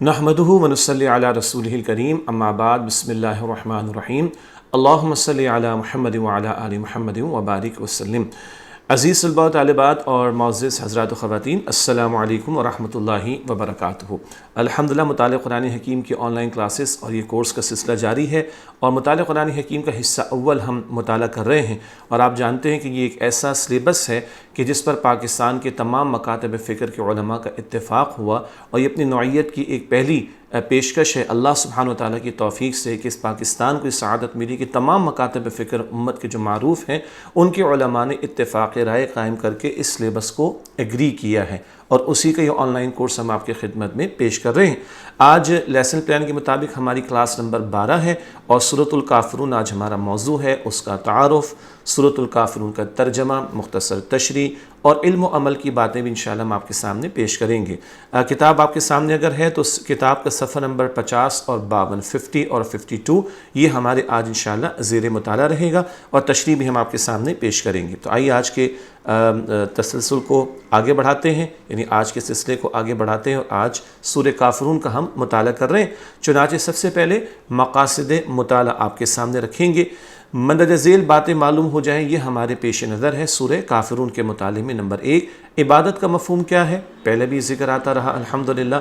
نحمدہ ونصلی علی رسولہ الکریم اما بعد بسم اللہ الرحمن الرحیم اللہم صلی علی محمد وعلی آل محمد وبارک وسلم۔ عزیز طلباء طالبات اور معزز حضرات و خواتین، السلام علیکم ورحمۃ اللہ وبرکاتہ۔ الحمدللہ مطالعہ قرآن حکیم کی آن لائن کلاسز اور یہ کورس کا سلسلہ جاری ہے، اور مطالعہ قرآن حکیم کا حصہ اول ہم مطالعہ کر رہے ہیں، اور آپ جانتے ہیں کہ یہ ایک ایسا سلیبس ہے کہ جس پر پاکستان کے تمام مکاتب فکر کے علماء کا اتفاق ہوا، اور یہ اپنی نوعیت کی ایک پہلی پیشکش ہے اللہ سبحانہ وتعالیٰ کی توفیق سے کہ اس پاکستان کو اس سعادت ملی کہ تمام مکاتب فکر امت کے جو معروف ہیں ان کے علماء نے اتفاق رائے قائم کر کے اس سلیبس کو ایگری کیا ہے، اور اسی کا یہ آن لائن کورس ہم آپ کی خدمت میں پیش کر رہے ہیں۔ آج لیسن پلان کے مطابق ہماری کلاس نمبر 12 ہے، اور سورۃ الکافرون آج ہمارا موضوع ہے، اس کا تعارف، سورۃ الکافرون کا ترجمہ، مختصر تشریح اور علم و عمل کی باتیں بھی انشاءاللہ ہم آپ کے سامنے پیش کریں گے۔ کتاب آپ کے سامنے اگر ہے تو اس کتاب کا صفحہ نمبر 50 اور 52، 50 اور 52 یہ ہمارے آج انشاءاللہ زیر مطالعہ رہے گا، اور تشریح بھی ہم آپ کے سامنے پیش کریں گے۔ تو آئیے آج کے تسلسل کو آگے بڑھاتے ہیں، یعنی آج کے سلسلے کو آگے بڑھاتے ہیں، اور آج سورہ کافرون کا ہم مطالعہ کر رہے ہیں۔ چنانچہ سب سے پہلے مقاصد مطالعہ آپ کے سامنے رکھیں گے، مندرجہ ذیل باتیں معلوم ہو جائیں، یہ ہمارے پیش نظر ہے۔ سورہ کافرون کے مطالعے میں نمبر 1، عبادت کا مفہوم کیا ہے؟ پہلے بھی ذکر آتا رہا الحمدللہ۔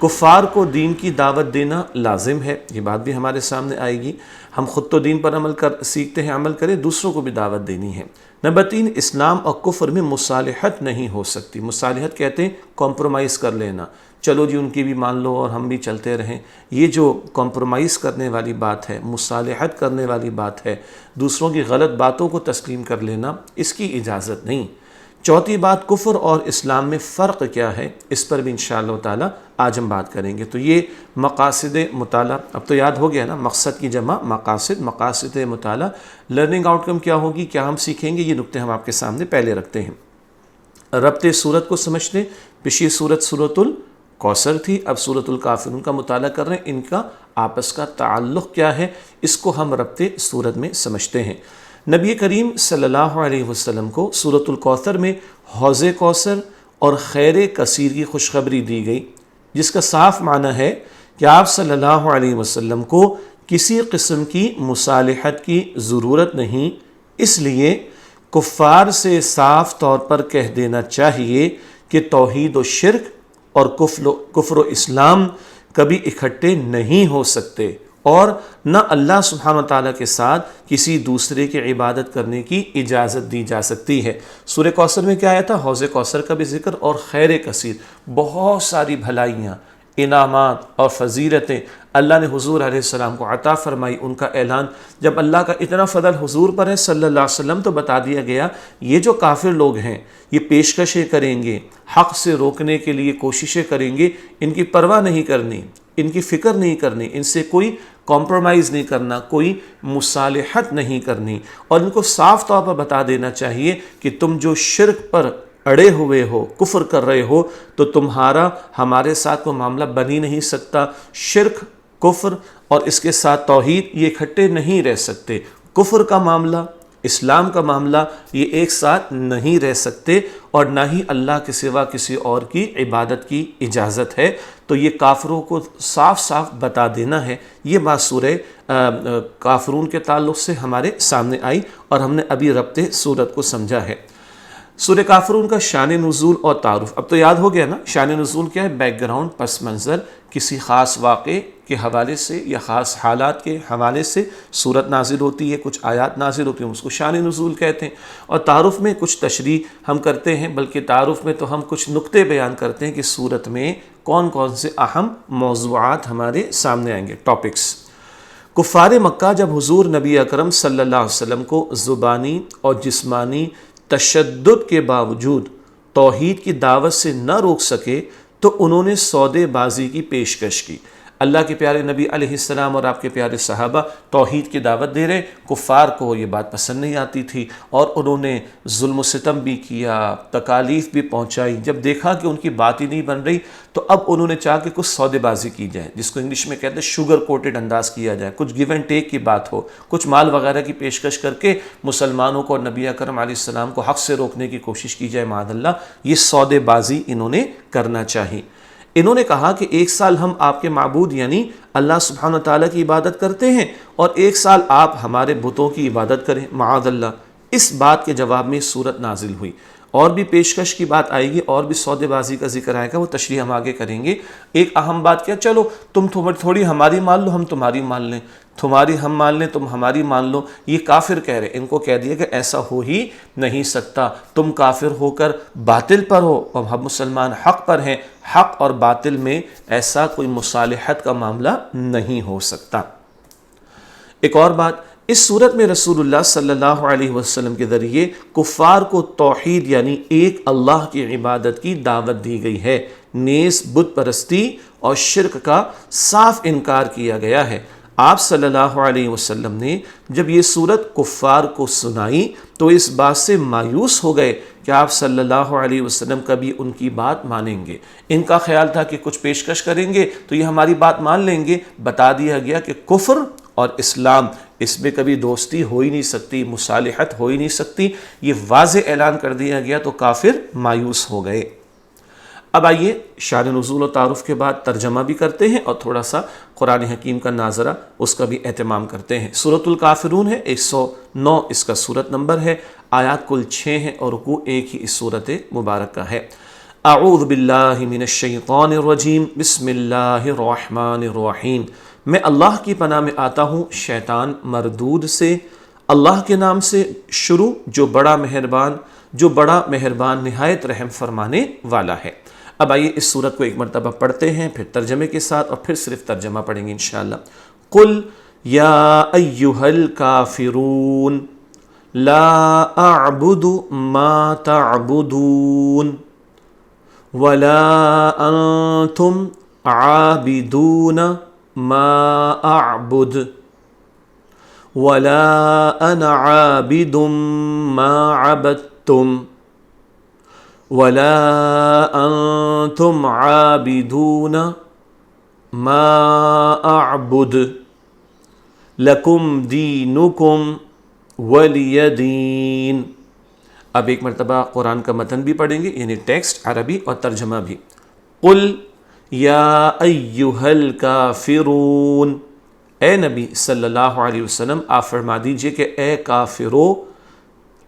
کفار کو دین کی دعوت دینا لازم ہے، یہ بات بھی ہمارے سامنے آئے گی۔ ہم خود تو دین پر سیکھتے ہیں، عمل کریں، دوسروں کو بھی دعوت دینی ہے۔ نمبر 3، اسلام اور کفر میں مصالحت نہیں ہو سکتی۔ مصالحت کہتے ہیں کمپرومائز کر لینا، چلو جی ان کی بھی مان لو اور ہم بھی چلتے رہیں۔ یہ جو کمپرومائز کرنے والی بات ہے، مصالحت کرنے والی بات ہے، دوسروں کی غلط باتوں کو تسلیم کر لینا، اس کی اجازت نہیں۔ چوتھی بات، کفر اور اسلام میں فرق کیا ہے، اس پر بھی انشاءاللہ تعالی آج ہم بات کریں گے۔ تو یہ مقاصد مطالعہ، اب تو یاد ہو گیا نا، مقصد کی جمع مقاصد، مقاصد مطالعہ۔ لرننگ آؤٹ کم کیا ہوگی، کیا ہم سیکھیں گے، یہ نکتے ہم آپ کے سامنے پہلے رکھتے ہیں۔ ربط صورت کو سمجھتے، پچھلی صورت سورۃ الکوثر تھی، اب سورۃ الکافرون کا مطالعہ کر رہے ہیں، ان کا آپس کا تعلق کیا ہے، اس کو ہم ربط صورت میں سمجھتے ہیں۔ نبی کریم صلی اللہ علیہ وسلم کو سورۃ الکوثر میں حوض کوثر اور خیر کثیر کی خوشخبری دی گئی، جس کا صاف معنی ہے کہ آپ صلی اللہ علیہ وسلم کو کسی قسم کی مصالحت کی ضرورت نہیں، اس لیے کفار سے صاف طور پر کہہ دینا چاہیے کہ توحید و شرک اور کفر و اسلام کبھی اکٹھے نہیں ہو سکتے، اور نہ اللہ سبحانہ وتعالیٰ کے ساتھ کسی دوسرے کی عبادت کرنے کی اجازت دی جا سکتی ہے۔ سورہ کوثر میں کیا آیا تھا؟ حوض کوثر کا بھی ذکر، اور خیر کثیر، بہت ساری بھلائیاں، انعامات اور فضیلتیں اللہ نے حضور علیہ السلام کو عطا فرمائی۔ ان کا اعلان جب اللہ کا اتنا فضل حضور پر ہے صلی اللہ علیہ وسلم، تو بتا دیا گیا یہ جو کافر لوگ ہیں یہ پیشکشیں کریں گے، حق سے روکنے کے لیے کوششیں کریں گے، ان کی پرواہ نہیں کرنی، ان کی فکر نہیں کرنی، ان سے کوئی کمپرومائز نہیں کرنا، کوئی مصالحت نہیں کرنی، اور ان کو صاف طور پر بتا دینا چاہیے کہ تم جو شرک پر اڑے ہوئے ہو، کفر کر رہے ہو، تو تمہارا ہمارے ساتھ کوئی معاملہ بن ہی نہیں سکتا۔ شرک، کفر اور اس کے ساتھ توحید، یہ اکٹھے نہیں رہ سکتے۔ کفر کا معاملہ، اسلام کا معاملہ، یہ ایک ساتھ نہیں رہ سکتے، اور نہ ہی اللہ کے سوا کسی اور کی عبادت کی اجازت ہے۔ تو یہ کافروں کو صاف صاف بتا دینا ہے۔ یہ بات سورہ کافرون کے تعلق سے ہمارے سامنے آئی، اور ہم نے ابھی ربط سورت کو سمجھا ہے۔ سورہ کافرون کا شان نزول اور تعارف، اب تو یاد ہو گیا نا، شان نزول کیا ہے؟ بیک گراؤنڈ، پس منظر، کسی خاص واقعے کے حوالے سے یا خاص حالات کے حوالے سے صورت نازل ہوتی ہے، کچھ آیات نازل ہوتی ہیں، اس کو شان نزول کہتے ہیں۔ اور تعارف میں کچھ تشریح ہم کرتے ہیں، بلکہ تعارف میں تو ہم کچھ نقطے بیان کرتے ہیں کہ صورت میں کون کون سے اہم موضوعات ہمارے سامنے آئیں گے، ٹاپکس۔ کفار مکہ جب حضور نبی اکرم صلی اللہ علیہ وسلم کو زبانی اور جسمانی تشدد کے باوجود توحید کی دعوت سے نہ روک سکے، تو انہوں نے سودے بازی کی پیشکش کی۔ اللہ کے پیارے نبی علیہ السلام اور آپ کے پیارے صحابہ توحید کی دعوت دے رہے، کفار کو یہ بات پسند نہیں آتی تھی، اور انہوں نے ظلم و ستم بھی کیا، تکالیف بھی پہنچائی۔ جب دیکھا کہ ان کی بات ہی نہیں بن رہی، تو اب انہوں نے چاہا کہ کچھ سودے بازی کی جائے، جس کو انگلش میں کہتے ہیں شوگر کوٹڈ انداز کیا جائے، کچھ گیو اینڈ ٹیک کی بات ہو، کچھ مال وغیرہ کی پیشکش کر کے مسلمانوں کو اور نبی اکرم علیہ السلام کو حق سے روکنے کی کوشش کی جائے، معاذ اللہ۔ یہ سودے بازی انہوں نے کرنا چاہی۔ انہوں نے کہا کہ 1 سال ہم آپ کے معبود یعنی اللہ سبحانہ و تعالیٰ کی عبادت کرتے ہیں اور 1 سال آپ ہمارے بتوں کی عبادت کریں، معاذ اللہ۔ اس بات کے جواب میں سورت نازل ہوئی۔ اور بھی پیشکش کی بات آئے گی، اور بھی سودے بازی کا ذکر آئے گا، وہ تشریح ہم آگے کریں گے۔ ایک اہم بات کیا، چلو تم تھوڑی ہماری مان لو، ہم تمہاری مان لیں، تمہاری ہم مان لیں، تم ہماری مان لو، یہ کافر کہہ رہے۔ ان کو کہہ دیا کہ ایسا ہو ہی نہیں سکتا، تم کافر ہو کر باطل پر ہو اور ہم مسلمان حق پر ہیں، حق اور باطل میں ایسا کوئی مصالحت کا معاملہ نہیں ہو سکتا۔ ایک اور بات، اس صورت میں رسول اللہ صلی اللہ علیہ وسلم کے ذریعے کفار کو توحید یعنی ایک اللہ کی عبادت کی دعوت دی گئی ہے، نیز بت پرستی اور شرک کا صاف انکار کیا گیا ہے۔ آپ صلی اللہ علیہ وسلم نے جب یہ صورت کفار کو سنائی تو اس بات سے مایوس ہو گئے کہ آپ صلی اللہ علیہ وسلم کبھی ان کی بات مانیں گے۔ ان کا خیال تھا کہ کچھ پیشکش کریں گے تو یہ ہماری بات مان لیں گے۔ بتا دیا گیا کہ کفر اور اسلام، اس میں کبھی دوستی ہو ہی نہیں سکتی، مصالحت ہو ہی نہیں سکتی، یہ واضح اعلان کر دیا گیا تو کافر مایوس ہو گئے۔ اب آئیے شان نزول و تعارف کے بعد ترجمہ بھی کرتے ہیں اور تھوڑا سا قرآن حکیم کا ناظرہ اس کا بھی اہتمام کرتے ہیں۔ سورۃ الکافرون ہے، 109 اس کا سورت نمبر ہے، آیات کل 6 ہیں اور رکوع ایک ہی اس سورت مبارک کا ہے۔ اعوذ باللہ من الشیطان الرجیم، بسم اللہ الرحمن الرحیم۔ میں اللہ کی پناہ میں آتا ہوں شیطان مردود سے۔ اللہ کے نام سے شروع جو بڑا مہربان نہایت رحم فرمانے والا ہے۔ اب آئیے اس سورت کو ایک مرتبہ پڑھتے ہیں، پھر ترجمے کے ساتھ، اور پھر صرف ترجمہ پڑھیں گے انشاءاللہ۔ قل یا ایھا الکافرون لا اعبد ما تعبدون ولا انتم عابدون ما اعبد ولا انا عابد ما عبدتم ولا انتم عابدون ما اعبد لکم دینکم ولی دین۔ اب ایک مرتبہ قرآن کا متن بھی پڑھیں گے، یعنی ٹیکسٹ عربی اور ترجمہ بھی۔ قل یا ایھا الکافرون، اے نبی صلی اللہ علیہ وسلم آپ فرما دیجئے کہ اے کافرو،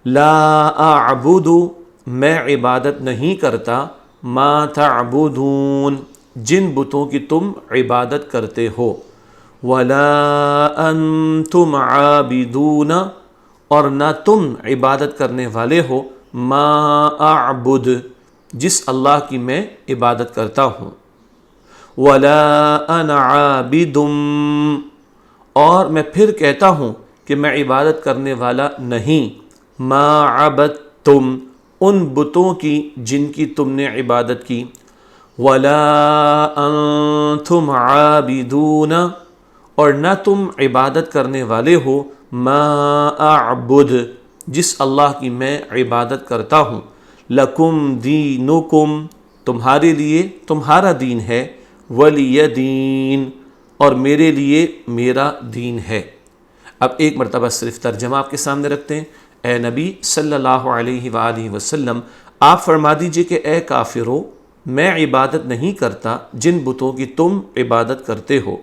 لا اعبد میں عبادت نہیں کرتا، ما تعبدون جن بتوں کی تم عبادت کرتے ہو، ولا انتم عابدون اور نہ تم عبادت کرنے والے ہو، ما اعبد جس اللہ کی میں عبادت کرتا ہوں، ولا انا عابد اور میں پھر کہتا ہوں کہ میں عبادت کرنے والا نہیں، ما عبدتم ان بتوں کی جن کی تم نے عبادت کی، ولا انتم عابدون اور نہ تم عبادت کرنے والے ہو، ما اعبد جس اللہ کی میں عبادت کرتا ہوں، لکم دینکم تمہارے لیے تمہارا دین ہے، ولی دین اور میرے لیے میرا دین ہے۔ اب ایک مرتبہ صرف ترجمہ آپ کے سامنے رکھتے ہیں۔ اے نبی صلی اللہ علیہ وآلہ وسلم آپ فرما دیجئے کہ اے کافرو، میں عبادت نہیں کرتا جن بتوں کی تم عبادت کرتے ہو،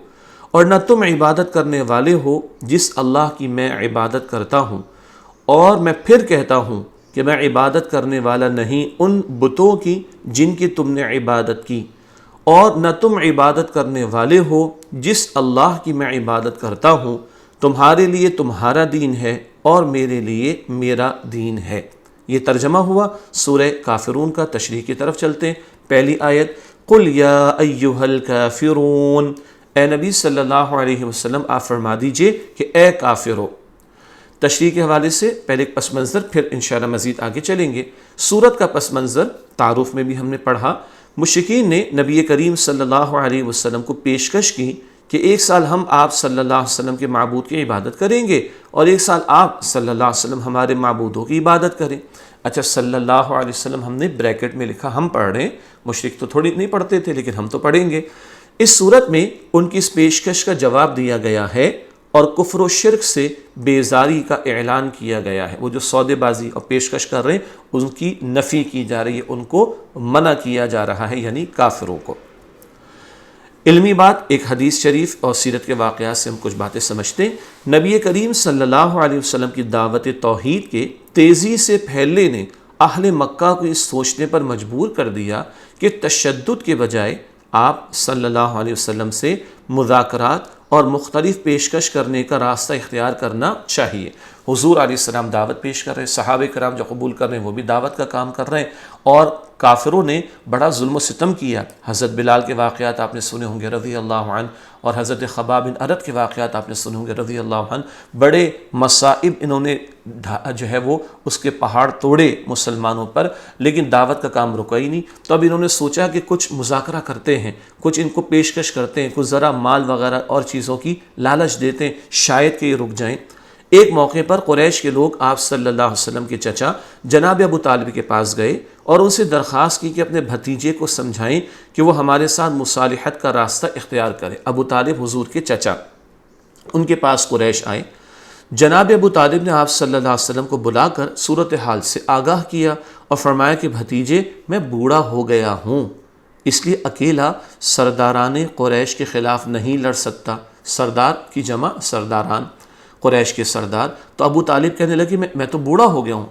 اور نہ تم عبادت کرنے والے ہو جس اللہ کی میں عبادت کرتا ہوں، اور میں پھر کہتا ہوں کہ میں عبادت کرنے والا نہیں ان بتوں کی جن کی تم نے عبادت کی، اور نہ تم عبادت کرنے والے ہو جس اللہ کی میں عبادت کرتا ہوں، تمہارے لیے تمہارا دین ہے اور میرے لیے میرا دین ہے۔ یہ ترجمہ ہوا سورہ کافرون کا۔ تشریح کی طرف چلتے ہیں۔ پہلی آیت، قل یا ایھا الکافرون، اے نبی صلی اللہ علیہ وسلم آپ فرما دیجئے کہ اے کافرو۔ تشریح کے حوالے سے پہلے ایک پس منظر، پھر انشاءاللہ مزید آگے چلیں گے۔ سورت کا پس منظر تعارف میں بھی ہم نے پڑھا، مشرکین نے نبی کریم صلی اللہ علیہ وسلم کو پیشکش کی کہ 1 سال ہم آپ صلی اللہ علیہ وسلم کے معبود کی عبادت کریں گے اور 1 سال آپ صلی اللہ علیہ وسلم ہمارے معبودوں کی عبادت کریں۔ اچھا، صلی اللہ علیہ وسلم ہم نے بریکٹ میں لکھا، ہم پڑھ رہے ہیں، مشرک تو تھوڑی نہیں پڑھتے تھے لیکن ہم تو پڑھیں گے۔ اس صورت میں ان کی اس پیشکش کا جواب دیا گیا ہے اور کفر و شرک سے بیزاری کا اعلان کیا گیا ہے۔ وہ جو سودے بازی اور پیشکش کر رہے ہیں ان کی نفی کی جا رہی ہے، ان کو منع کیا جا رہا ہے، یعنی کافروں کو۔ علمی بات، ایک حدیث شریف اور سیرت کے واقعات سے ہم کچھ باتیں سمجھتے ہیں۔ نبی کریم صلی اللہ علیہ وسلم کی دعوت توحید کے تیزی سے پھیلنے نے اہل مکہ کو اس سوچنے پر مجبور کر دیا کہ تشدد کے بجائے آپ صلی اللہ علیہ وسلم سے مذاکرات اور مختلف پیشکش کرنے کا راستہ اختیار کرنا چاہیے۔ حضور علیہ السلام دعوت پیش کر رہے ہیں، صحابہ کرام جو قبول کر رہے ہیں وہ بھی دعوت کا کام کر رہے ہیں، اور کافروں نے بڑا ظلم و ستم کیا۔ حضرت بلال کے واقعات آپ نے سنے ہوں گے رضی اللہ عنہ، اور حضرت خباب بن ارد کے واقعات آپ نے سنے ہوں گے رضی اللہ عنہ۔ بڑے مصائب انہوں نے جو ہے وہ اس کے پہاڑ توڑے مسلمانوں پر، لیکن دعوت کا کام رکا ہی نہیں۔ تو اب انہوں نے سوچا کہ کچھ مذاکرہ کرتے ہیں، کچھ ان کو پیشکش کرتے ہیں، کچھ ذرا مال وغیرہ اور چیزوں کی لالچ دیتے ہیں، شاید کہ یہ رک جائیں۔ ایک موقع پر قریش کے لوگ آپ صلی اللہ علیہ وسلم کے چچا جناب ابو طالب کے پاس گئے اور ان سے درخواست کی کہ اپنے بھتیجے کو سمجھائیں کہ وہ ہمارے ساتھ مصالحت کا راستہ اختیار کرے۔ ابو طالب حضور کے چچا، ان کے پاس قریش آئے۔ جناب ابو طالب نے آپ صلی اللہ علیہ وسلم کو بلا کر صورتحال سے آگاہ کیا اور فرمایا کہ بھتیجے، میں بوڑھا ہو گیا ہوں، اس لیے اکیلا سرداران قریش کے خلاف نہیں لڑ سکتا۔ سردار کی جمع سرداران، قریش کے سردار۔ تو ابو طالب کہنے لگے میں تو بوڑھا ہو گیا ہوں۔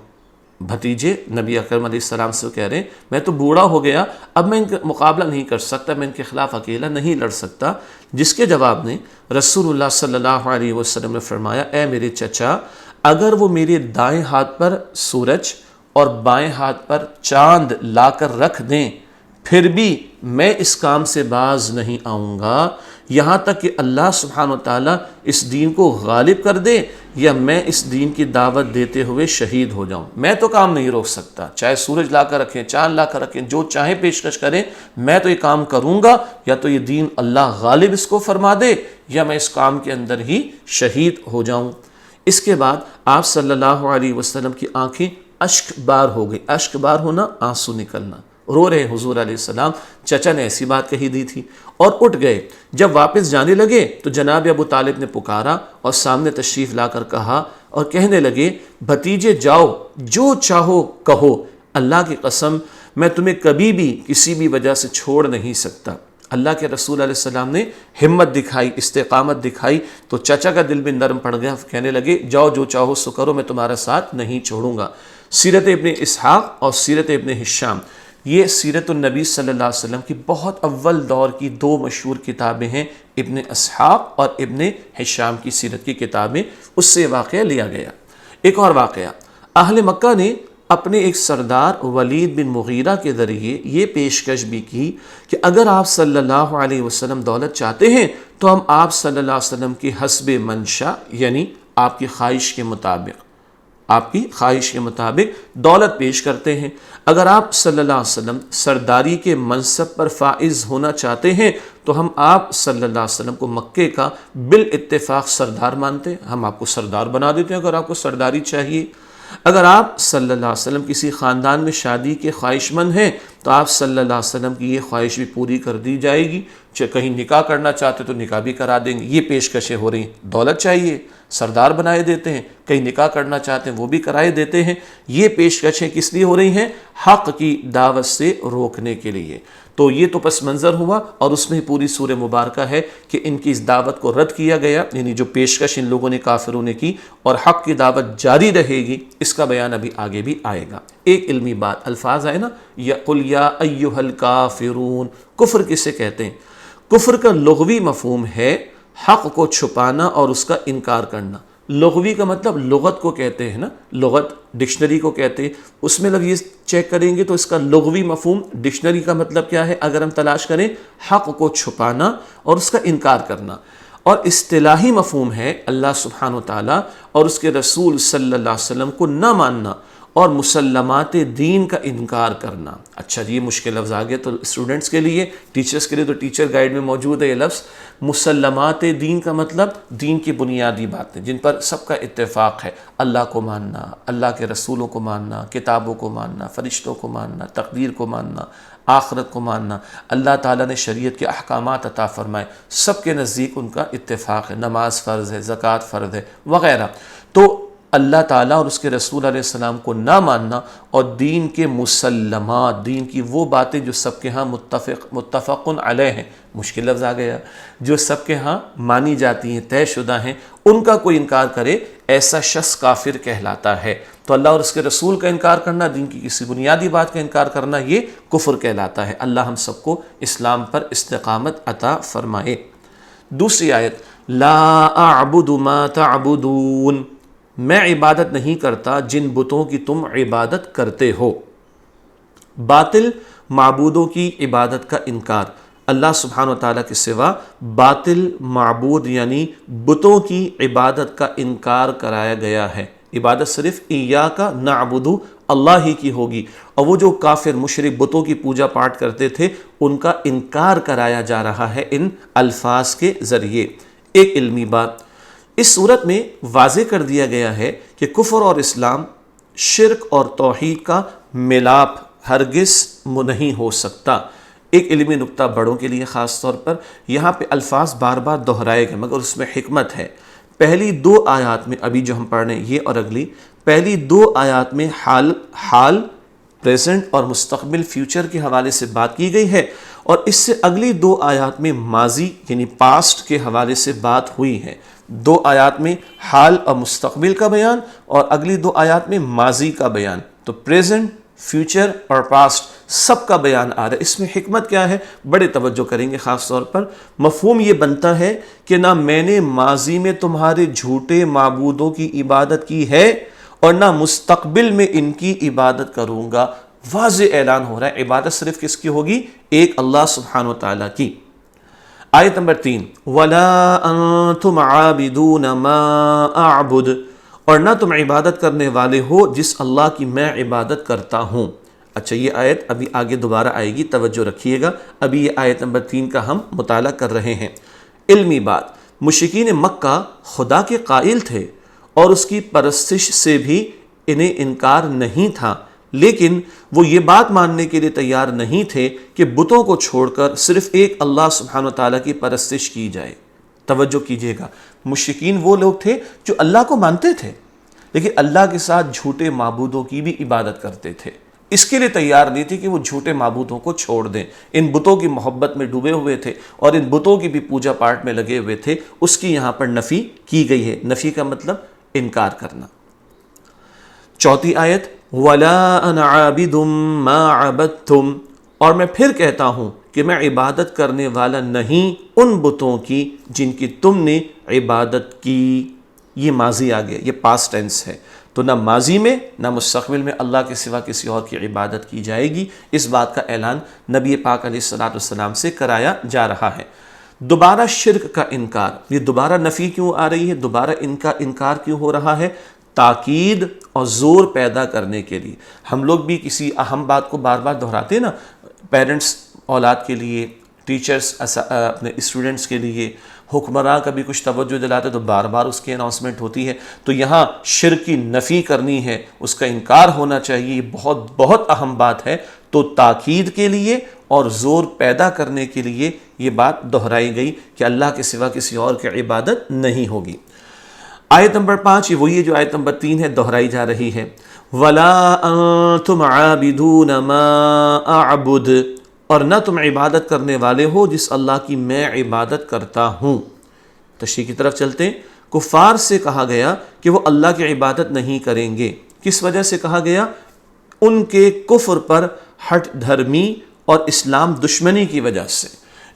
بھتیجے نبی اکرم علیہ السلام سے کہہ رہے ہیں میں تو بوڑھا ہو گیا، اب میں ان کا مقابلہ نہیں کر سکتا، میں ان کے خلاف اکیلا نہیں لڑ سکتا۔ جس کے جواب میں رسول اللہ صلی اللہ علیہ وسلم نے فرمایا، اے میرے چچا، اگر وہ میرے دائیں ہاتھ پر سورج اور بائیں ہاتھ پر چاند لا کر رکھ دیں پھر بھی میں اس کام سے باز نہیں آؤں گا یہاں تک کہ اللہ سبحانہ و تعالیٰ اس دین کو غالب کر دے یا میں اس دین کی دعوت دیتے ہوئے شہید ہو جاؤں۔ میں تو کام نہیں روک سکتا، چاہے سورج لا کر رکھیں، چاند لا کر رکھیں، جو چاہیں پیشکش کریں، میں تو یہ کام کروں گا، یا تو یہ دین اللہ غالب اس کو فرما دے یا میں اس کام کے اندر ہی شہید ہو جاؤں۔ اس کے بعد آپ صلی اللہ علیہ وسلم کی آنکھیں اشک بار ہو گئی۔ اشک بار ہونا، آنسو نکلنا، رو رہے حضور علیہ السلام۔ چچا نے ایسی بات کہی دی تھی اور اٹھ گئے۔ جب واپس جانے لگے تو جناب ابو طالب نے پکارا اور سامنے تشریف لا کر کہا اور کہنے لگے، بھتیجے جاؤ، جو چاہو کہو، اللہ کی قسم میں تمہیں کبھی بھی کسی بھی وجہ سے چھوڑ نہیں سکتا۔ اللہ کے رسول علیہ السلام نے ہمت دکھائی، استقامت دکھائی، تو چچا کا دل بھی نرم پڑ گیا، کہنے لگے جاؤ جو چاہو سو کرو، میں تمہارا ساتھ نہیں چھوڑوں گا۔ سیرت ابن اسحاق اور سیرت ابن ہشام، یہ سیرت النبی صلی اللہ علیہ وسلم کی بہت اول دور کی دو مشہور کتابیں ہیں، ابن اسحاق اور ابن ہشام کی سیرت کی کتابیں، اس سے واقعہ لیا گیا۔ ایک اور واقعہ، اہل مکہ نے اپنے ایک سردار ولید بن مغیرہ کے ذریعے یہ پیشکش بھی کی کہ اگر آپ صلی اللہ علیہ وسلم دولت چاہتے ہیں تو ہم آپ صلی اللہ علیہ وسلم کی حسب منشا، یعنی آپ کی خواہش کے مطابق دولت پیش کرتے ہیں۔ اگر آپ صلی اللہ علیہ وسلم سرداری کے منصب پر فائز ہونا چاہتے ہیں تو ہم آپ صلی اللہ علیہ وسلم کو مکے کا بالاتفاق سردار مانتے ہیں، ہم آپ کو سردار بنا دیتے ہیں اگر آپ کو سرداری چاہیے۔ اگر آپ صلی اللہ علیہ وسلم کسی خاندان میں شادی کے خواہش مند ہیں تو آپ صلی اللہ علیہ وسلم کی یہ خواہش بھی پوری کر دی جائے گی، کہیں نکاح کرنا چاہتے تو نکاح بھی کرا دیں گے۔ یہ پیشکشیں ہو رہی ہیں، دولت چاہیے سردار بنائے دیتے ہیں، کہیں نکاح کرنا چاہتے ہیں وہ بھی کرائے دیتے ہیں۔ یہ پیشکشیں کس لیے ہو رہی ہیں؟ حق کی دعوت سے روکنے کے لیے۔ تو یہ تو پس منظر ہوا، اور اس میں پوری سورہ مبارکہ ہے کہ ان کی اس دعوت کو رد کیا گیا، یعنی جو پیشکش ان لوگوں نے کافروں نے کی، اور حق کی دعوت جاری رہے گی، اس کا بیان ابھی آگے بھی آئے گا۔ ایک علمی بات، الفاظ آئے نا، قُلْ يَا أَيُّهَا الْكَافِرُونَ، کفر کسے کہتے ہیں؟ کفر کا لغوی مفہوم ہے حق کو چھپانا اور اس کا انکار کرنا۔ لغوی کا مطلب لغت کو کہتے ہیں نا، لغت ڈکشنری کو کہتے ہیں، اس میں یہ چیک کریں گے تو اس کا لغوی مفہوم ڈکشنری کا مطلب کیا ہے اگر ہم تلاش کریں؟ حق کو چھپانا اور اس کا انکار کرنا۔ اور اصطلاحی مفہوم ہے اللہ سبحانہ وتعالیٰ اور اس کے رسول صلی اللہ علیہ وسلم کو نہ ماننا اور مسلمات دین کا انکار کرنا۔ اچھا یہ مشکل لفظ آ گیا تو اسٹوڈنٹس کے لیے، ٹیچرز کے لیے تو ٹیچر گائیڈ میں موجود ہے یہ لفظ۔ مسلمات دین کا مطلب دین کی بنیادی باتیں جن پر سب کا اتفاق ہے، اللہ کو ماننا، اللہ کے رسولوں کو ماننا، کتابوں کو ماننا، فرشتوں کو ماننا، تقدیر کو ماننا، آخرت کو ماننا، اللہ تعالیٰ نے شریعت کے احکامات عطا فرمائے، سب کے نزدیک ان کا اتفاق ہے، نماز فرض ہے، زکوٰۃ فرض ہے وغیرہ۔ تو اللہ تعالیٰ اور اس کے رسول علیہ السلام کو نہ ماننا، اور دین کے مسلمات، دین کی وہ باتیں جو سب کے ہاں متفقن علیہ ہیں، مشکل لفظ آ گیا، جو سب کے ہاں مانی جاتی ہیں، طے شدہ ہیں، ان کا کوئی انکار کرے، ایسا شخص کافر کہلاتا ہے۔ تو اللہ اور اس کے رسول کا انکار کرنا، دین کی کسی بنیادی بات کا انکار کرنا، یہ کفر کہلاتا ہے۔ اللہ ہم سب کو اسلام پر استقامت عطا فرمائے۔ دوسری آیت، لا اعبد ما تعبدون، میں عبادت نہیں کرتا جن بتوں کی تم عبادت کرتے ہو۔ باطل معبودوں کی عبادت کا انکار، اللہ سبحانہ وتعالیٰ کے سوا باطل معبود یعنی بتوں کی عبادت کا انکار کرایا گیا ہے۔ عبادت صرف ایاک نعبد، اللہ ہی کی ہوگی، اور وہ جو کافر مشرک بتوں کی پوجا پاٹ کرتے تھے ان کا انکار کرایا جا رہا ہے ان الفاظ کے ذریعے۔ ایک علمی بات اس صورت میں واضح کر دیا گیا ہے کہ کفر اور اسلام، شرک اور توحید کا ملاپ ہرگز نہیں ہو سکتا۔ ایک علمی نکتہ بڑوں کے لیے خاص طور پر، یہاں پہ الفاظ بار بار دہرائے گئے مگر اس میں حکمت ہے۔ پہلی دو آیات میں، ابھی جو ہم پڑھ رہے ہیں یہ اور اگلی، پہلی دو آیات میں حال پریزنٹ اور مستقبل فیوچر کے حوالے سے بات کی گئی ہے، اور اس سے اگلی دو آیات میں ماضی یعنی پاسٹ کے حوالے سے بات ہوئی ہے۔ دو آیات میں حال اور مستقبل کا بیان، اور اگلی دو آیات میں ماضی کا بیان۔ تو پریزنٹ، فیوچر اور پاسٹ سب کا بیان آ رہا ہے۔ اس میں حکمت کیا ہے، بڑے توجہ کریں گے خاص طور پر۔ مفہوم یہ بنتا ہے کہ نہ میں نے ماضی میں تمہارے جھوٹے معبودوں کی عبادت کی ہے، اور نہ مستقبل میں ان کی عبادت کروں گا۔ واضح اعلان ہو رہا ہے عبادت صرف کس کی ہوگی، ایک اللہ سبحانہ وتعالیٰ کی۔ آیت نمبر 3، وَلَا أَنْتُمْ عَابِدُونَ مَا أَعْبُدُ، اور نہ تم عبادت کرنے والے ہو جس اللہ کی میں عبادت کرتا ہوں۔ اچھا، یہ آیت ابھی آگے دوبارہ آئے گی، توجہ رکھیے گا۔ ابھی یہ آیت نمبر 3 کا ہم مطالعہ کر رہے ہیں۔ علمی بات، مشرکین مکہ خدا کے قائل تھے اور اس کی پرستش سے بھی انہیں انکار نہیں تھا، لیکن وہ یہ بات ماننے کے لیے تیار نہیں تھے کہ بتوں کو چھوڑ کر صرف ایک اللہ سبحانہ وتعالیٰ کی پرستش کی جائے۔ توجہ کیجیے گا، مشرکین وہ لوگ تھے جو اللہ کو مانتے تھے لیکن اللہ کے ساتھ جھوٹے معبودوں کی بھی عبادت کرتے تھے۔ اس کے لیے تیار نہیں تھے کہ وہ جھوٹے معبودوں کو چھوڑ دیں، ان بتوں کی محبت میں ڈوبے ہوئے تھے اور ان بتوں کی بھی پوجا پاٹ میں لگے ہوئے تھے۔ اس کی یہاں پر نفی کی گئی ہے۔ نفی کا مطلب انکار کرنا۔ چوتھی آیت، وَلَا أَنَا عَابِدٌ مَا عَبَدْتُمْ، اور میں پھر کہتا ہوں کہ میں عبادت کرنے والا نہیں ان بتوں کی جن کی تم نے عبادت کی۔ یہ ماضی آ گیا، یہ پاسٹ ٹینس ہے، تو نہ ماضی میں نہ مستقبل میں اللہ کے سوا کسی اور کی عبادت کی جائے گی۔ اس بات کا اعلان نبی پاک علیہ السلام سے کرایا جا رہا ہے۔ دوبارہ شرک کا انکار، یہ دوبارہ نفی کیوں آ رہی ہے، دوبارہ ان کا انکار کیوں ہو رہا ہے؟ تاکید اور زور پیدا کرنے کے لیے۔ ہم لوگ بھی کسی اہم بات کو بار بار دہراتے ہیں نا، پیرنٹس اولاد کے لیے، ٹیچرز اپنے اسٹوڈنٹس کے لیے، حکمراں کبھی کچھ توجہ دلاتے تو بار بار اس کی اناؤنسمنٹ ہوتی ہے۔ تو یہاں شرک کی نفی کرنی ہے، اس کا انکار ہونا چاہیے، یہ بہت بہت اہم بات ہے۔ تو تاکید کے لیے اور زور پیدا کرنے کے لیے یہ بات دہرائی گئی کہ اللہ کے سوا کسی اور کی عبادت نہیں ہوگی۔ آیت نمبر 5، یہ وہی ہے جو آیت نمبر 3 ہے، دہرائی جا رہی ہے۔ وَلَا أَنْتُمْ عَابِدُونَ مَا أَعْبُدُ، اور نہ تم عبادت کرنے والے ہو جس اللہ کی میں عبادت کرتا ہوں۔ تشریح کی طرف چلتے ہیں۔ کفار سے کہا گیا کہ وہ اللہ کی عبادت نہیں کریں گے۔ کس وجہ سے کہا گیا؟ ان کے کفر پر ہٹ دھرمی اور اسلام دشمنی کی وجہ سے۔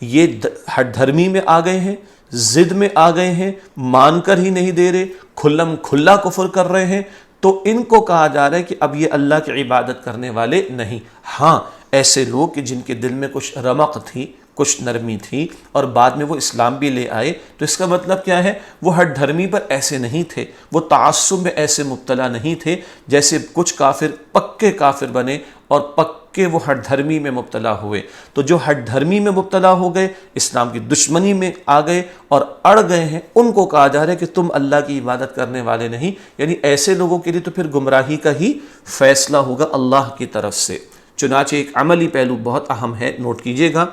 یہ ہٹ دھرمی میں آ گئے ہیں، ضد میں آ گئے ہیں، مان کر ہی نہیں دے رہے، کھلم کھلا کفر کر رہے ہیں، تو ان کو کہا جا رہا ہے کہ اب یہ اللہ کی عبادت کرنے والے نہیں۔ ہاں، ایسے لوگ کہ جن کے دل میں کچھ رمق تھی، کچھ نرمی تھی، اور بعد میں وہ اسلام بھی لے آئے، تو اس کا مطلب کیا ہے؟ وہ ہٹ دھرمی پر ایسے نہیں تھے، وہ تعصب میں ایسے مبتلا نہیں تھے جیسے کچھ کافر پکے کافر بنے اور پکے وہ ہٹ دھرمی میں مبتلا ہوئے۔ تو جو ہٹ دھرمی میں مبتلا ہو گئے، اسلام کی دشمنی میں آ گئے اور اڑ گئے ہیں، ان کو کہا جا رہا ہے کہ تم اللہ کی عبادت کرنے والے نہیں۔ یعنی ایسے لوگوں کے لیے تو پھر گمراہی کا ہی فیصلہ ہوگا اللہ کی طرف سے۔ چنانچہ ایک عملی پہلو بہت اہم ہے، نوٹ کیجئے گا۔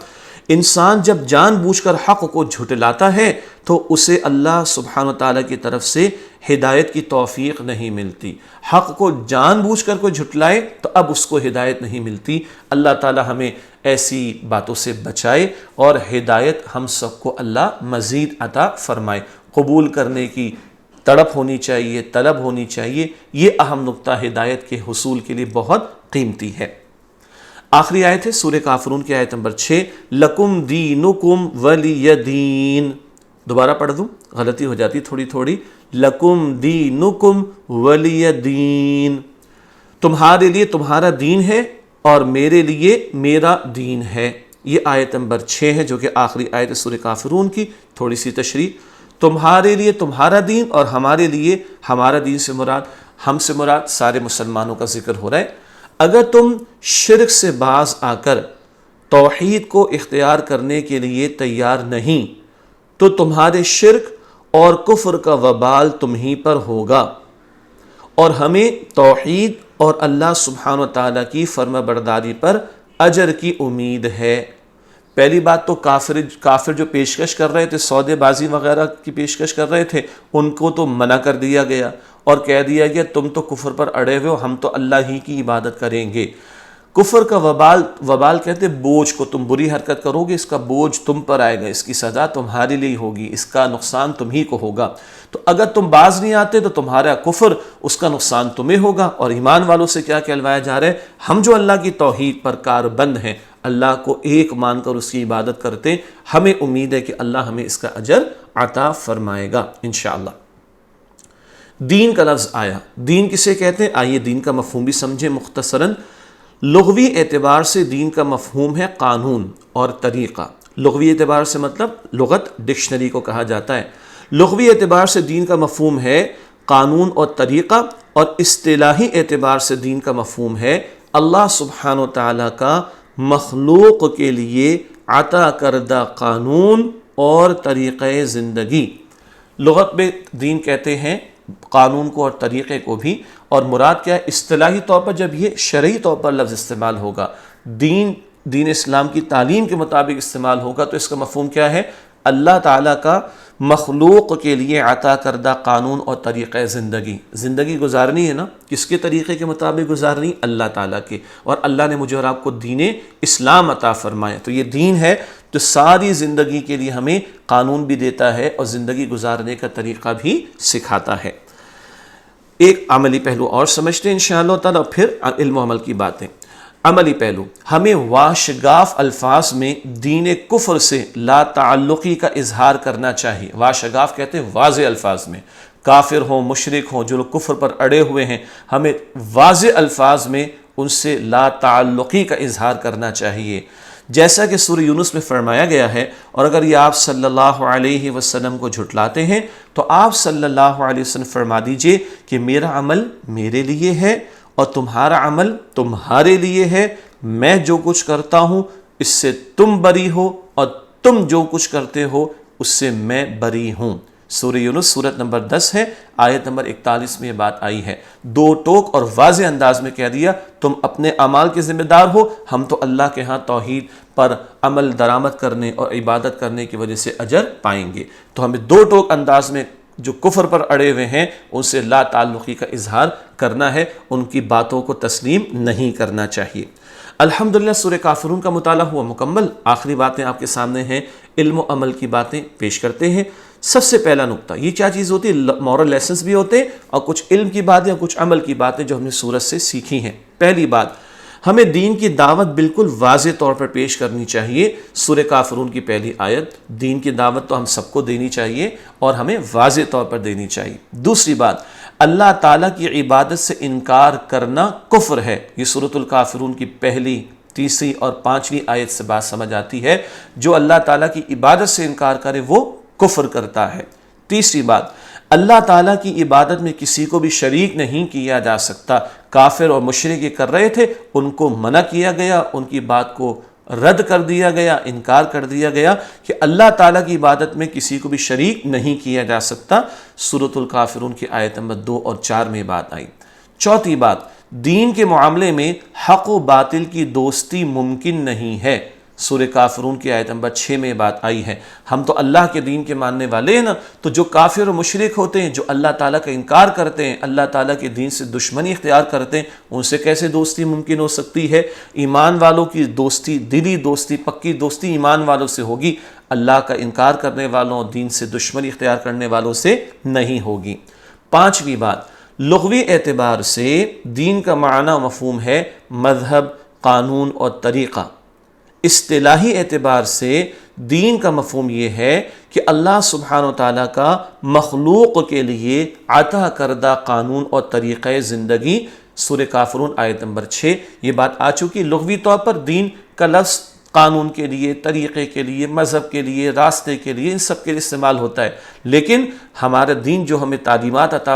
انسان جب جان بوجھ کر حق کو جھٹلاتا ہے تو اسے اللہ سبحانہ وتعالیٰ کی طرف سے ہدایت کی توفیق نہیں ملتی۔ حق کو جان بوجھ کر کوئی جھٹلائے تو اب اس کو ہدایت نہیں ملتی۔ اللہ تعالیٰ ہمیں ایسی باتوں سے بچائے اور ہدایت ہم سب کو اللہ مزید عطا فرمائے۔ قبول کرنے کی تڑپ ہونی چاہیے، طلب ہونی چاہیے، یہ اہم نقطہ ہدایت کے حصول کے لیے بہت قیمتی ہے۔ آخری آیت ہے سورہ کافرون کی آیت نمبر 6، لَكُمْ دِينُكُمْ وَلِيَ دِينِ۔ دوبارہ پڑھ دوں، غلطی ہو جاتی تھوڑی تھوڑی۔ لَكُمْ دِينُكُمْ وَلِيَ دِينِ، تمہارے لیے تمہارا دین ہے اور میرے لیے میرا دین ہے۔ یہ آیت نمبر 6 ہے جو کہ آخری آیت ہے سورہ کافرون کی۔ تھوڑی سی تشریح، تمہارے لیے تمہارا دین اور ہمارے لیے ہمارا دین سے مراد، ہم سے مراد سارے مسلمانوں کا ذکر ہو رہا ہے۔ اگر تم شرک سے باز آ کر توحید کو اختیار کرنے کے لیے تیار نہیں تو تمہارے شرک اور کفر کا وبال تم ہی پر ہوگا، اور ہمیں توحید اور اللہ سبحانہ وتعالیٰ کی فرما برداری پر اجر کی امید ہے۔ پہلی بات تو کافر جو پیشکش کر رہے تھے، سودے بازی وغیرہ کی پیشکش کر رہے تھے، ان کو تو منع کر دیا گیا اور کہہ دیا گیا تم تو کفر پر اڑے ہوئے ہو، ہم تو اللہ ہی کی عبادت کریں گے۔ کفر کا وبال کہتے بوجھ کو، تم بری حرکت کرو گے اس کا بوجھ تم پر آئے گا، اس کی سزا تمہارے لیے ہوگی، اس کا نقصان تم ہی کو ہوگا۔ تو اگر تم باز نہیں آتے تو تمہارا کفر، اس کا نقصان تمہیں ہوگا۔ اور ایمان والوں سے کیا کہلوایا جا رہا ہے؟ ہم جو اللہ کی توحید پر کاربند ہیں، اللہ کو ایک مان کر اس کی عبادت کرتے، ہمیں امید ہے کہ اللہ ہمیں اس کا اجر عطا فرمائے گا انشاءاللہ۔ دین کا لفظ آیا، دین کسے کہتے ہیں؟ آئیے دین کا مفہوم بھی سمجھیں مختصراً۔ لغوی اعتبار سے دین کا مفہوم ہے قانون اور طریقہ۔ لغوی اعتبار سے مطلب لغت ڈکشنری کو کہا جاتا ہے۔ لغوی اعتبار سے دین کا مفہوم ہے قانون اور طریقہ، اور اصطلاحی اعتبار سے دین کا مفہوم ہے اللہ سبحانہ وتعالیٰ کا مخلوق کے لیے عطا کردہ قانون اور طریقہ زندگی۔ لغت میں دین کہتے ہیں قانون کو اور طریقے کو بھی، اور مراد کیا ہے؟ اصطلاحی طور پر جب یہ شرعی طور پر لفظ استعمال ہوگا، دین اسلام کی تعلیم کے مطابق استعمال ہوگا، تو اس کا مفہوم کیا ہے؟ اللہ تعالیٰ کا مخلوق کے لیے عطا کردہ قانون اور طریقہ زندگی۔ زندگی گزارنی ہے نا، کس کے طریقے کے مطابق گزارنی؟ اللہ تعالیٰ کے، اور اللہ نے مجھے اور آپ کو دین اسلام عطا فرمایا۔ تو یہ دین ہے تو ساری زندگی کے لیے ہمیں قانون بھی دیتا ہے اور زندگی گزارنے کا طریقہ بھی سکھاتا ہے۔ ایک عملی پہلو اور سمجھتے ہیں انشاءاللہ تعالیٰ، پھر علم و عمل کی باتیں۔ عملی پہلو، ہمیں واشگاف الفاظ میں دین کفر سے لا تعلقی کا اظہار کرنا چاہیے۔ واشگاف کہتے ہیں واضح الفاظ میں، کافر ہوں مشرک ہوں جو لوگ کفر پر اڑے ہوئے ہیں، ہمیں واضح الفاظ میں ان سے لا تعلقی کا اظہار کرنا چاہیے، جیسا کہ سورہ یونس میں فرمایا گیا ہے۔ اور اگر یہ آپ صلی اللہ علیہ وسلم کو جھٹلاتے ہیں تو آپ صلی اللہ علیہ وسلم فرما دیجئے کہ میرا عمل میرے لیے ہے اور تمہارا عمل تمہارے لیے ہے، میں جو کچھ کرتا ہوں اس سے تم بری ہو اور تم جو کچھ کرتے ہو اس سے میں بری ہوں۔ سورہ یونس سورت نمبر 10 ہے، آیت نمبر 41 میں یہ بات آئی ہے۔ دو ٹوک اور واضح انداز میں کہہ دیا تم اپنے اعمال کے ذمہ دار ہو، ہم تو اللہ کے ہاں توحید پر عمل درآمد کرنے اور عبادت کرنے کی وجہ سے اجر پائیں گے۔ تو ہمیں دو ٹوک انداز میں جو کفر پر اڑے ہوئے ہیں ان سے لا تعلقی کا اظہار کرنا ہے، ان کی باتوں کو تسلیم نہیں کرنا چاہیے۔ الحمدللہ سورہ کافرون کا مطالعہ ہوا مکمل۔ آخری باتیں آپ کے سامنے ہیں، علم و عمل کی باتیں پیش کرتے ہیں۔ سب سے پہلا نقطہ، یہ کیا چیز ہوتی ہے؟ مورل لیسنز بھی ہوتے ہیں اور کچھ علم کی باتیں اور کچھ عمل کی باتیں جو ہم نے سورت سے سیکھی ہیں۔ پہلی بات، ہمیں دین کی دعوت بالکل واضح طور پر پیش کرنی چاہیے۔ سورہ کافرون کی پہلی آیت، دین کی دعوت تو ہم سب کو دینی چاہیے اور ہمیں واضح طور پر دینی چاہیے۔ دوسری بات، اللہ تعالیٰ کی عبادت سے انکار کرنا کفر ہے۔ یہ سورۃ الکافرون کی پہلی، تیسری اور پانچویں آیت سے بات سمجھ آتی ہے۔ جو اللہ تعالیٰ کی عبادت سے انکار کرے وہ کفر کرتا ہے۔ تیسری بات، اللہ تعالیٰ کی عبادت میں کسی کو بھی شریک نہیں کیا جا سکتا۔ کافر اور مشرک یہ کر رہے تھے، ان کو منع کیا گیا، ان کی بات کو رد کر دیا گیا، انکار کر دیا گیا کہ اللہ تعالیٰ کی عبادت میں کسی کو بھی شریک نہیں کیا جا سکتا۔ سورۃ الکافرون کی آیت نمبر 2 اور 4 میں بات آئی۔ چوتھی بات، دین کے معاملے میں حق و باطل کی دوستی ممکن نہیں ہے۔ سورہ کافرون کی آیت نمبر 6 میں بات آئی ہے۔ ہم تو اللہ کے دین کے ماننے والے ہیں نا، تو جو کافر و مشرک ہوتے ہیں، جو اللہ تعالیٰ کا انکار کرتے ہیں، اللہ تعالیٰ کے دین سے دشمنی اختیار کرتے ہیں، ان سے کیسے دوستی ممکن ہو سکتی ہے؟ ایمان والوں کی دوستی، دلی دوستی، پکی دوستی ایمان والوں سے ہوگی، اللہ کا انکار کرنے والوں، دین سے دشمنی اختیار کرنے والوں سے نہیں ہوگی۔ پانچویں بات، لغوی اعتبار سے دین کا معنی و مفہوم ہے مذہب، قانون اور طریقہ۔ اصطلاحی اعتبار سے دین کا مفہوم یہ ہے کہ اللہ سبحانہ و تعالیٰ کا مخلوق کے لیے عطا کردہ قانون اور طریقہ زندگی۔ سورہ کافرون آیت نمبر 6 یہ بات آ چکی۔ لغوی طور پر دین کا لفظ قانون کے لیے، طریقے کے لیے، مذہب کے لیے، راستے کے لیے، ان سب کے لیے استعمال ہوتا ہے، لیکن ہمارا دین جو ہمیں تعلیمات عطا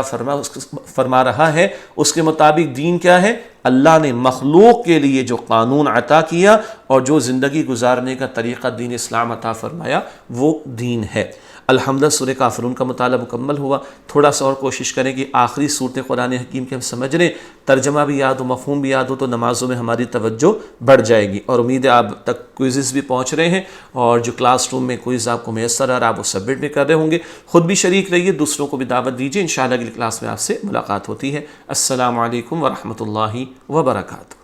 فرما رہا ہے، اس کے مطابق دین کیا ہے؟ اللہ نے مخلوق کے لیے جو قانون عطا کیا اور جو زندگی گزارنے کا طریقہ دین اسلام عطا فرمایا، وہ دین ہے۔ الحمدللہ سورہ کافرون کا مطالعہ مکمل ہوا۔ تھوڑا سا اور کوشش کریں کہ آخری صورت قرآن حکیم کے ہم سمجھ لیں، ترجمہ بھی یاد ہو، مفہوم بھی یاد ہو، تو نمازوں میں ہماری توجہ بڑھ جائے گی۔ اور امید ہے آپ تک کوئزز بھی پہنچ رہے ہیں، اور جو کلاس روم میں کوئز آپ کو میسر ہے آپ وہ سبمٹ بھی کر رہے ہوں گے۔ خود بھی شریک رہیے، دوسروں کو بھی دعوت دیجیے۔ انشاءاللہ اگلی کلاس میں آپ سے ملاقات ہوتی ہے۔ السلام علیکم ورحمۃ اللہ وبرکاتہ۔